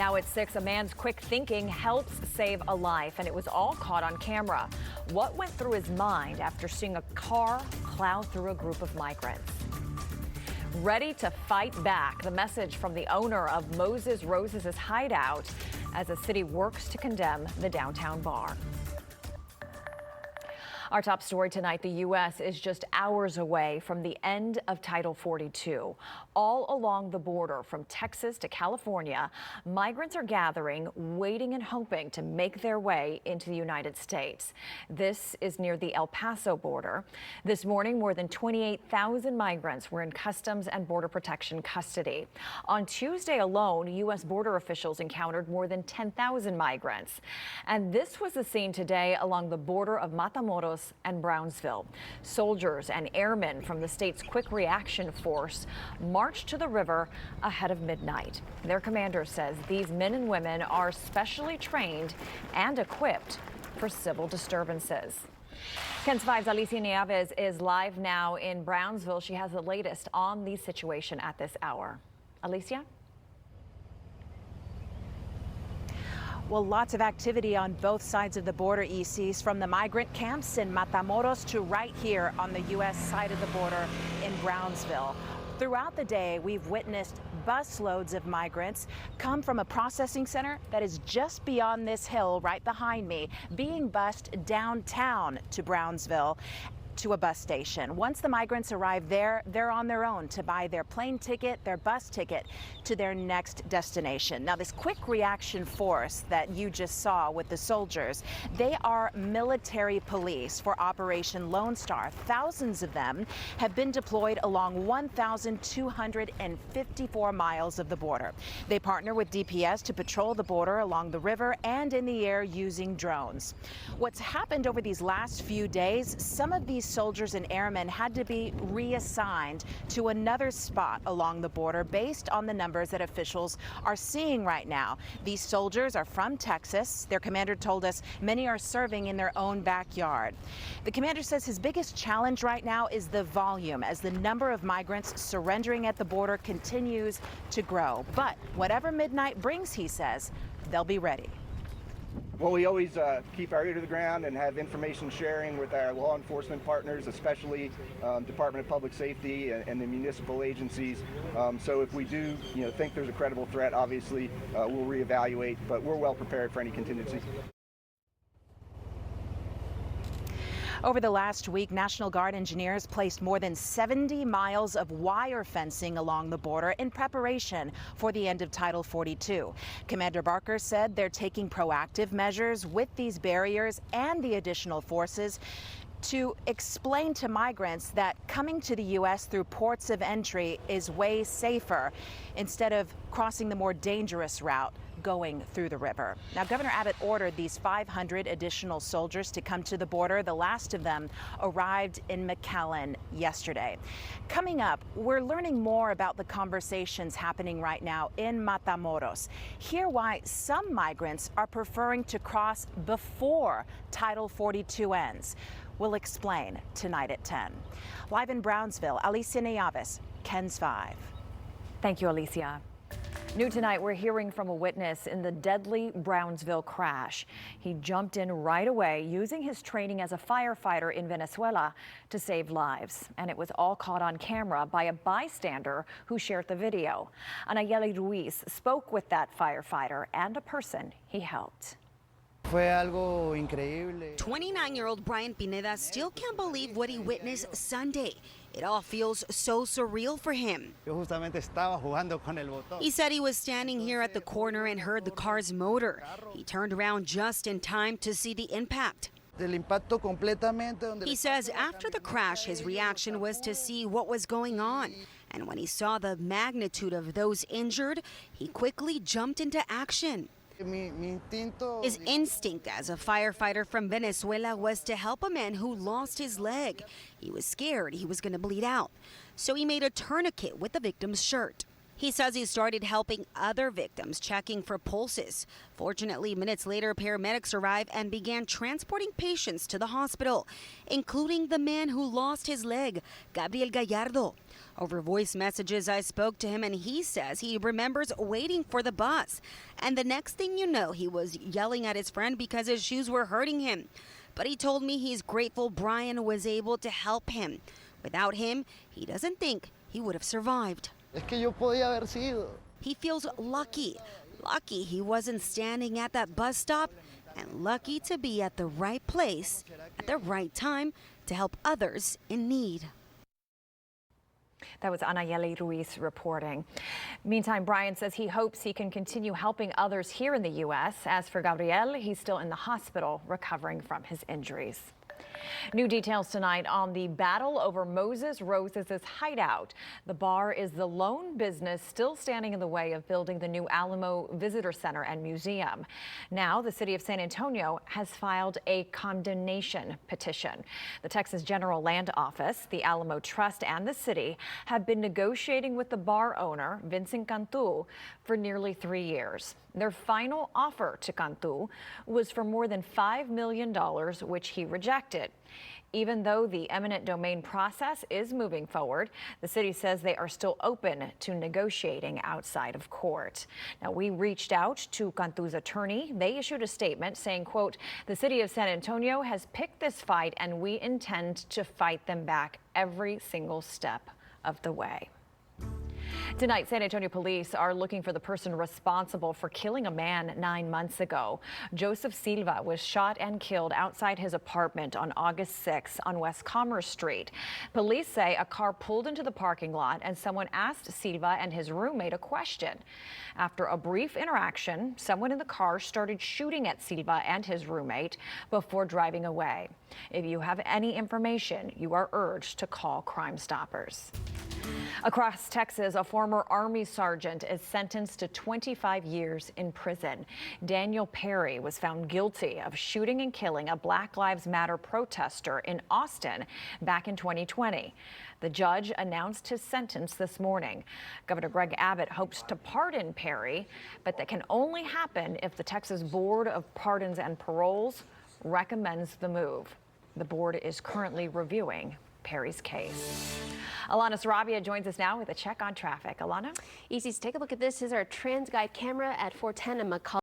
Now at 6, a man's quick thinking helps save a life, and it was all caught on camera. What went through his mind after seeing a car plow through a group of migrants? Ready to fight back, the message from the owner of Moses Roses' hideout as the city works to condemn the downtown bar. Our top story tonight, the U.S. is just hours away from the end of Title 42. All along the border from Texas to California, migrants are gathering, waiting and hoping to make their way into the United States. This is near the El Paso border. This morning, more than 28,000 migrants were in Customs and Border Protection custody. On Tuesday alone, U.S. border officials encountered more than 10,000 migrants. And this was the scene today along the border of Matamoros and Brownsville. Soldiers and airmen from the state's Quick Reaction Force marched to the river ahead of midnight. Their commander says these men and women are specially trained and equipped for civil disturbances. KENS 5's Alicia Nieves is live now in Brownsville. She has the latest on the situation at this hour. Alicia? Well, lots of activity on both sides of the border, ECs, from the migrant camps in Matamoros to right here on the U.S. side of the border in Brownsville. Throughout the day, we've witnessed busloads of migrants come from a processing center that is just beyond this hill right behind me, being bused downtown to Brownsville, to a bus station. Once the migrants arrive there, they're on their own to buy their plane ticket, their bus ticket to their next destination. Now, this quick reaction force that you just saw with the soldiers, they are military police for Operation Lone Star. Thousands of them have been deployed along 1,254 miles of the border. They partner with DPS to patrol the border along the river and in the air using drones. What's happened over these last few days, some of these soldiers and airmen had to be reassigned to another spot along the border based on the numbers that officials are seeing right now. These soldiers are from Texas. Their commander told us many are serving in their own backyard. The commander says his biggest challenge right now is the volume as the number of migrants surrendering at the border continues to grow. But whatever midnight brings, he says, they'll be ready. Well, we always keep our ear to the ground and have information sharing with our law enforcement partners, especially Department of Public Safety and the municipal agencies. So if we do, think there's a credible threat, obviously we'll reevaluate, but we're well prepared for any contingency. Over the last week, National Guard engineers placed more than 70 miles of wire fencing along the border in preparation for the end of Title 42. Commander Barker said they're taking proactive measures with these barriers and the additional forces to explain to migrants that coming to the U.S. through ports of entry is way safer instead of crossing the more dangerous route going through the river. Now, Governor Abbott ordered these 500 additional soldiers to come to the border. The last of them arrived in McAllen yesterday. Coming up, we're learning more about the conversations happening right now in Matamoros. Hear why some migrants are preferring to cross before Title 42 ends. We'll explain tonight at 10. Live in Brownsville, Alicia Nieves, KENS 5. Thank you, Alicia. New tonight, we're hearing from a witness in the deadly Brownsville crash. He jumped in right away using his training as a firefighter in Venezuela to save lives. And it was all caught on camera by a bystander who shared the video. Anayeli Ruiz spoke with that firefighter and a person he helped. 29-year-old Brian Pineda still can't believe what he witnessed Sunday. It all feels so surreal for him. He said he was standing here at the corner and heard the car's motor. He turned around just in time to see the impact. He says after the crash, his reaction was to see what was going on. And when he saw the magnitude of those injured, he quickly jumped into action. His instinct as a firefighter from Venezuela was to help a man who lost his leg. He was scared he was going to bleed out, so he made a tourniquet with the victim's shirt. He says he started helping other victims, checking for pulses. Fortunately, minutes later, paramedics arrived and began transporting patients to the hospital, including the man who lost his leg, Gabriel Gallardo. Over voice messages, I spoke to him and he says he remembers waiting for the bus. And the next thing you know, he was yelling at his friend because his shoes were hurting him. But he told me he's grateful Brian was able to help him. Without him, he doesn't think he would have survived. Es que yo podía haber sido. He feels lucky he wasn't standing at that bus stop, and lucky to be at the right place at the right time to help others in need. That was Anayeli Ruiz reporting. Meantime, Brian says he hopes he can continue helping others here in the U.S. As for Gabriel, he's still in the hospital recovering from his injuries. New details tonight on the battle over Moses Roses' hideout. The bar is the lone business still standing in the way of building the new Alamo Visitor Center and Museum. Now, the city of San Antonio has filed a condemnation petition. The Texas General Land Office, the Alamo Trust, and the city have been negotiating with the bar owner, Vincent Cantu, for nearly 3 years. Their final offer to Cantu was for more than $5 million, which he rejected. Even though the eminent domain process is moving forward, the city says they are still open to negotiating outside of court. Now, we reached out to Cantu's attorney. They issued a statement saying, quote, "The city of San Antonio has picked this fight and we intend to fight them back every single step of the way." Tonight, San Antonio police are looking for the person responsible for killing a man 9 months ago. Joseph Silva was shot and killed outside his apartment on August 6 on West Commerce Street. Police say a car pulled into the parking lot and someone asked Silva and his roommate a question. After a brief interaction, someone in the car started shooting at Silva and his roommate before driving away. If you have any information, you are urged to call Crime Stoppers. Across Texas, a former Army sergeant is sentenced to 25 years in prison. Daniel Perry was found guilty of shooting and killing a Black Lives Matter protester in Austin back in 2020. The judge announced his sentence this morning. Governor Greg Abbott hopes to pardon Perry, but that can only happen if the Texas Board of Pardons and Paroles recommends the move. The board is currently reviewing Perry's case. Alana Sarabia joins us now with a check on traffic. Alana? Easy to take a look at this. Is our TransGuide camera at 410 and McCall.